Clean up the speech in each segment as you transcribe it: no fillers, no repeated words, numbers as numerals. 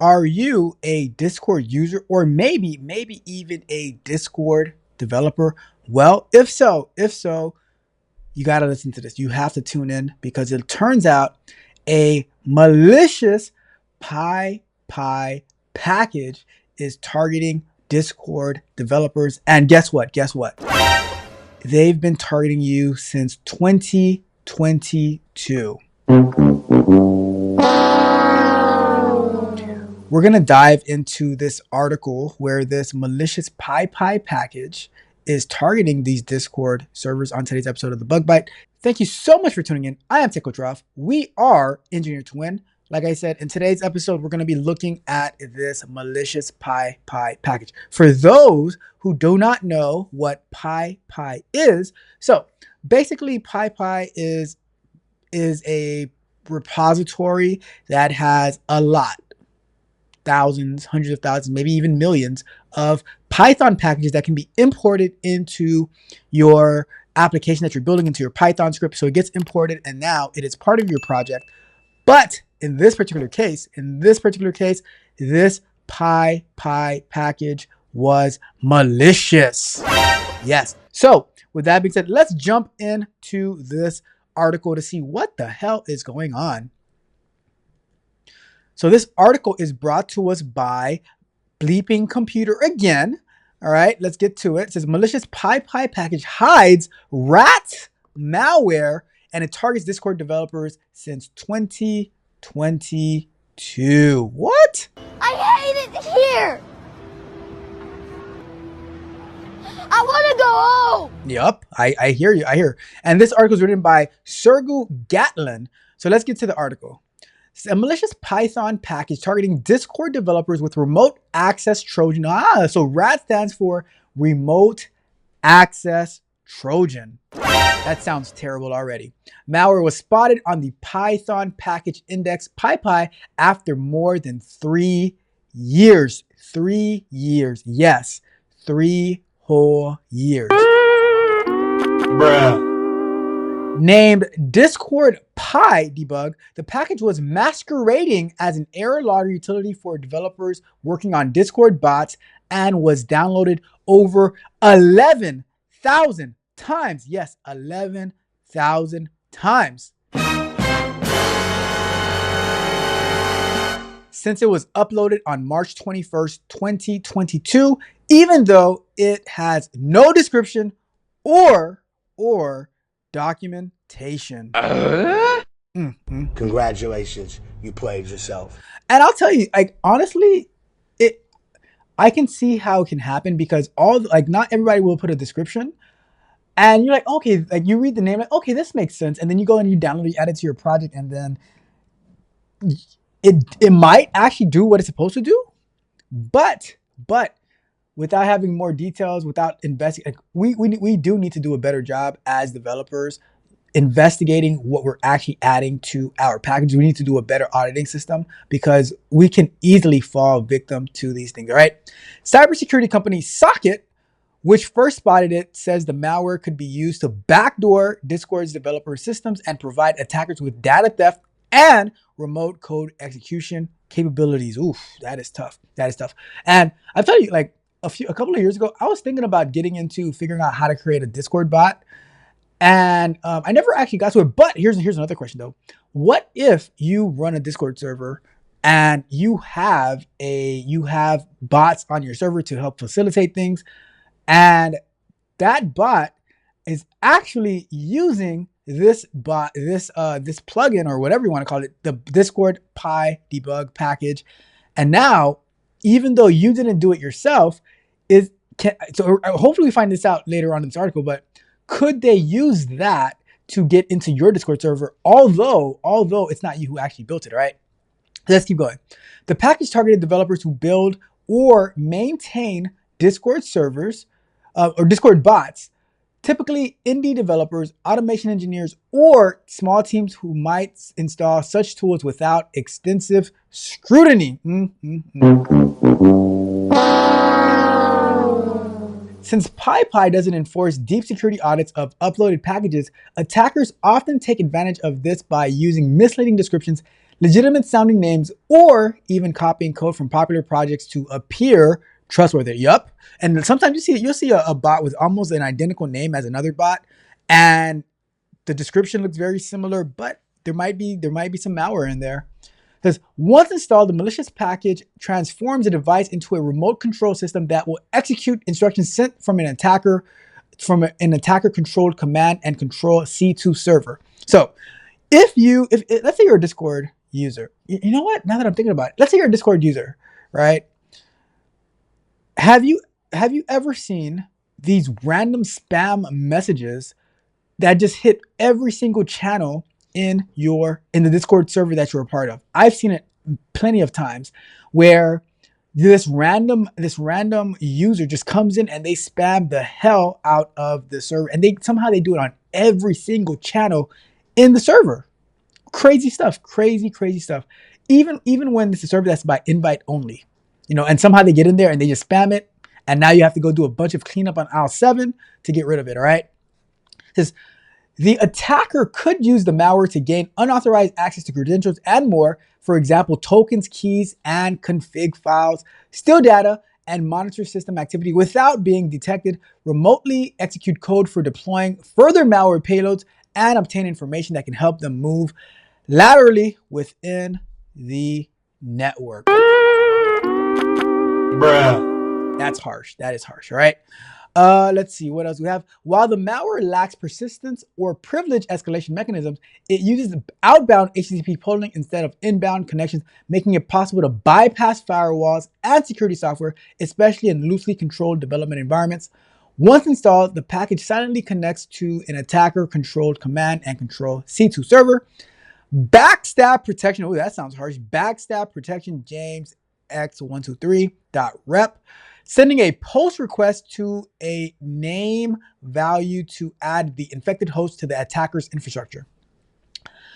Are you a Discord user or maybe even a Discord developer? Well, if so, you got to listen to this. You have to tune in because it turns out a malicious PiPy package is targeting Discord developers. And guess what? They've been targeting you since 2022. We're going to dive into this article where this malicious PiPy package is targeting these Discord servers on today's episode of The Bug Bite. Thank you so much for tuning in. I am Tech Coach Ralph. We are Engineered to Win. Like I said, in today's episode, we're going to be looking at this malicious PiPy package. For those who do not know what PiPy is, so basically PiPy is a repository that has a lot, thousands, hundreds of thousands, maybe even millions of Python packages that can be imported into your application that you're building, into your Python script. So it gets imported and now it is part of your project. But in this particular case, this PiPy package was malicious. Yes. So with that being said, let's jump into this article to see what the hell is going on. So this article is brought to us by Bleeping Computer again. All right, let's get to it. It says malicious PiPy package hides RAT malware and it targets Discord developers since 2022. What? I hate it here. I want to go home. Yep, I hear you. And this article is written by Sergey Gatlin. So let's get to the article. A malicious Python package targeting Discord developers with remote access Trojan. So RAT stands for remote access Trojan. That sounds terrible already. Malware was spotted on the Python package index PiPy after more than 3 years. 3 years. Yes, 3 whole years. Bruh. Named Discord PyDebug, the package was masquerading as an error logger utility for developers working on Discord bots and was downloaded over 11,000 times. Yes, 11,000 times. Since it was uploaded on March 21st, 2022, even though it has no description or documentation. Congratulations, you played yourself. And I'll tell you, like, honestly, I can see how it can happen because not everybody will put a description. And you're like, okay, like you read the name, like, okay, this makes sense. And then you go and you download it, you add it to your project, and then it might actually do what it's supposed to do. But without having more details, without investigating, we do need to do a better job as developers investigating what we're actually adding to our package. We need to do a better auditing system because we can easily fall victim to these things. All right. Cybersecurity company Socket, which first spotted it, says the malware could be used to backdoor Discord's developer systems and provide attackers with data theft and remote code execution capabilities. Oof, that is tough. And I'll tell you, like, a couple of years ago, I was thinking about getting into figuring out how to create a Discord bot. And I never actually got to it. But here's another question, though. What if you run a Discord server and you have bots on your server to help facilitate things, and that bot is actually using this plugin or whatever you want to call it, the Discord PyDebug package, and now, even though you didn't do it yourself, so hopefully we find this out later on in this article, but could they use that to get into your Discord server, although it's not you who actually built it, all right? Let's keep going. The package targeted developers who build or maintain Discord servers or Discord bots, typically indie developers, automation engineers, or small teams who might install such tools without extensive scrutiny. Since PiPy doesn't enforce deep security audits of uploaded packages, attackers often take advantage of this by using misleading descriptions, legitimate sounding names, or even copying code from popular projects to appear trustworthy. Yup. And sometimes you'll see a bot with almost an identical name as another bot, and the description looks very similar, but there might be some malware in there. It says, once installed, the malicious package transforms a device into a remote control system that will execute instructions sent from an attacker controlled command and control C2 server. So if let's say you're a Discord user, you know what? Now that I'm thinking about it, let's say you're a Discord user, right? Have you ever seen these random spam messages that just hit every single channel in the Discord server that you're a part of? I've seen it plenty of times where this random user just comes in and they spam the hell out of the server, and they do it on every single channel in the server. Crazy stuff, crazy stuff. Even when it's a server that's by invite only, and somehow they get in there and they just spam it, and now you have to go do a bunch of cleanup on aisle 7 to get rid of it. All right. It says, the attacker could use the malware to gain unauthorized access to credentials and more, for example, tokens, keys, and config files, steal data, and monitor system activity without being detected, remotely execute code for deploying further malware payloads, and obtain information that can help them move laterally within the network. Bruh. That's harsh. That is harsh, all right? Let's see what else we have. While the malware lacks persistence or privilege escalation mechanisms, it uses outbound HTTP polling instead of inbound connections, making it possible to bypass firewalls and security software, especially in loosely controlled development environments. Once installed, the package silently connects to an attacker-controlled command and control C2 server. Backstab protection. Oh, that sounds harsh. Backstab protection James X123.rep. Sending a post request to a name value to add the infected host to the attacker's infrastructure.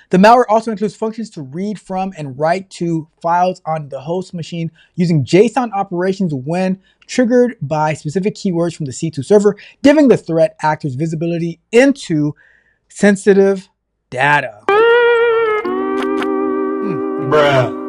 The malware also includes functions to read from and write to files on the host machine using JSON operations when triggered by specific keywords from the C2 server, giving the threat actors visibility into sensitive data. Bruh.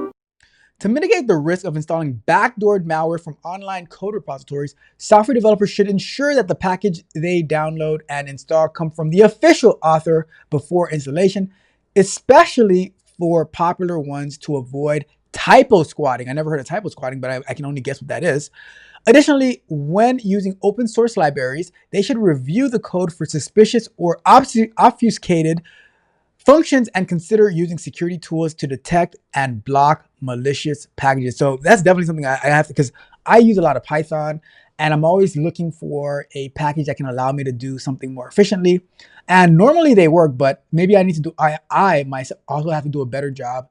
To mitigate the risk of installing backdoored malware from online code repositories, software developers should ensure that the package they download and install come from the official author before installation, especially for popular ones to avoid typo squatting. I never heard of typo squatting, but I can only guess what that is. Additionally, when using open source libraries, they should review the code for suspicious or obfuscated functions and consider using security tools to detect and block malicious packages. So that's definitely something I have to, because I use a lot of Python and I'm always looking for a package that can allow me to do something more efficiently. And normally they work, but maybe I need to do, I myself also have to do a better job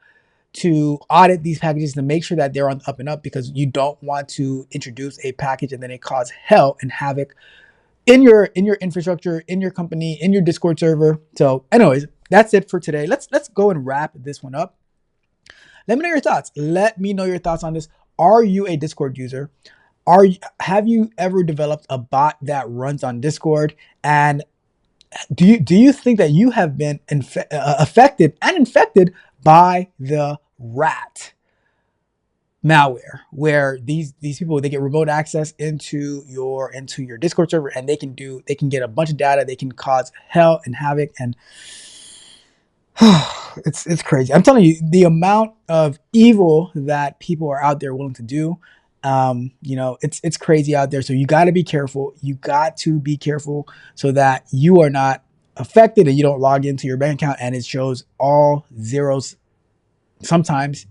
to audit these packages to make sure that they're on the up and up, because you don't want to introduce a package and then it cause hell and havoc in your infrastructure, in your company, in your Discord server. So anyways, that's it for today. Let's go and wrap this one up. Let me know your thoughts. Let me know your thoughts on this. Are you a Discord user? Have you ever developed a bot that runs on Discord? And do you think that you have been affected and infected by the RAT malware, where these people, they get remote access into your Discord server, and they can get a bunch of data, they can cause hell and havoc, and it's crazy. I'm telling you, the amount of evil that people are out there willing to do, it's crazy out there. So you got to be careful. You got to be careful so that you are not affected and you don't log into your bank account and it shows all zeros, sometimes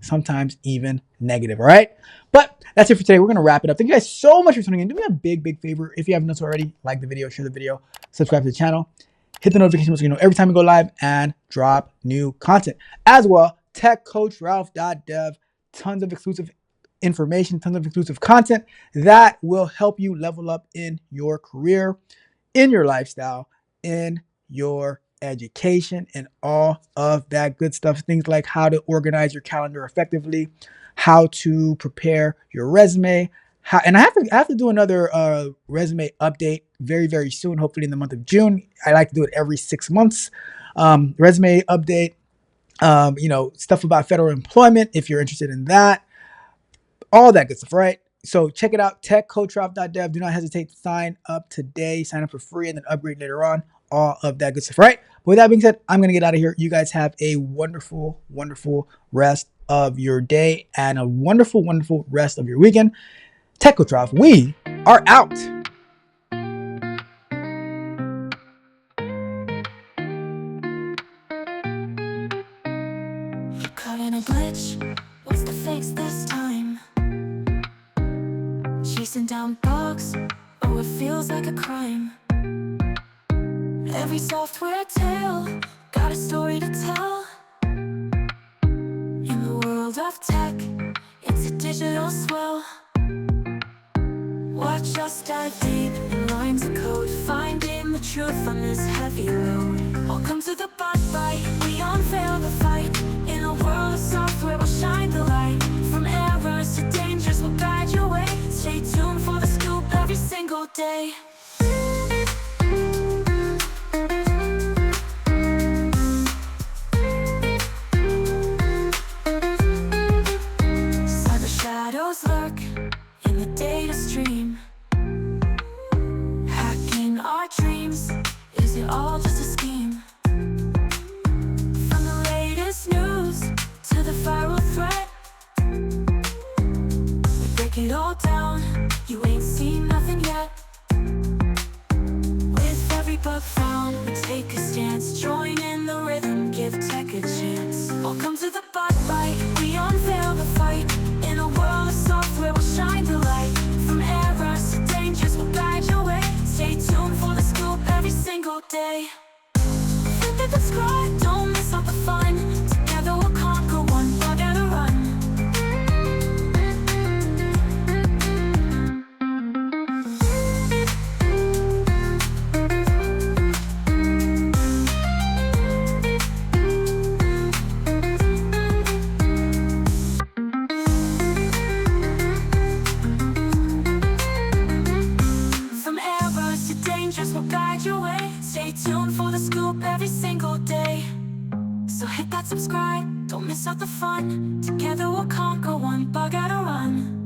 even negative. All right. But that's it for today. We're going to wrap it up. Thank you guys so much for tuning in. Do me a big favor. If you haven't done so already, like the video, share the video, subscribe to the channel, hit the notification bell so you know every time we go live and drop new content. As well, techcoachralph.dev, tons of exclusive information, tons of exclusive content that will help you level up in your career, in your lifestyle, in your education, and all of that good stuff. Things like how to organize your calendar effectively, how to prepare your resume, and I have to do another resume update very soon, hopefully in the month of June. I like to do it every 6 months. Resume update, Stuff about federal employment if you're interested in that, all that good stuff, right? So check it out, techcoachrob.dev. Do not hesitate to sign up today. Sign up for free and then upgrade later on. All of that good stuff, right? But with that being said, I'm going to get out of here. You guys have a wonderful, wonderful rest of your day and a wonderful, wonderful rest of your weekend. Tech Coach Rob, we are out. Caught in a glitch, what's the fix this time? Chasing down bugs, oh it feels like a crime. Every software tale, got a story to tell. In the world of tech, it's a digital swell. Watch us dive deep in lines of code, finding the truth on this heavy road. Welcome to the PiPy, we unveil the fight. In a world of software, we'll shine the light. From errors to dangers, we'll guide your way. Stay tuned for the scoop every single day. Cyber shadows lurk in the data stream. Hacking our dreams, is it all just a scheme? From the latest news to the viral threat, we break it all down, you ain't seen nothing yet. With every bug found, we take a stance. Join in the rhythm, give tech a chance. Welcome to the PiPy, we unveil the fight. In a world of software, we'll shine the light. From errors to dangers, we'll guide your way. Stay tuned for the scoop every single day. Hit the subscribe, don't miss out the fun. Together we'll conquer one bug at a run. From errors to dangers, we'll guide your way. Stay tuned for the scoop every single day. So hit that subscribe, don't miss out the fun. Together we'll conquer one bug at a run.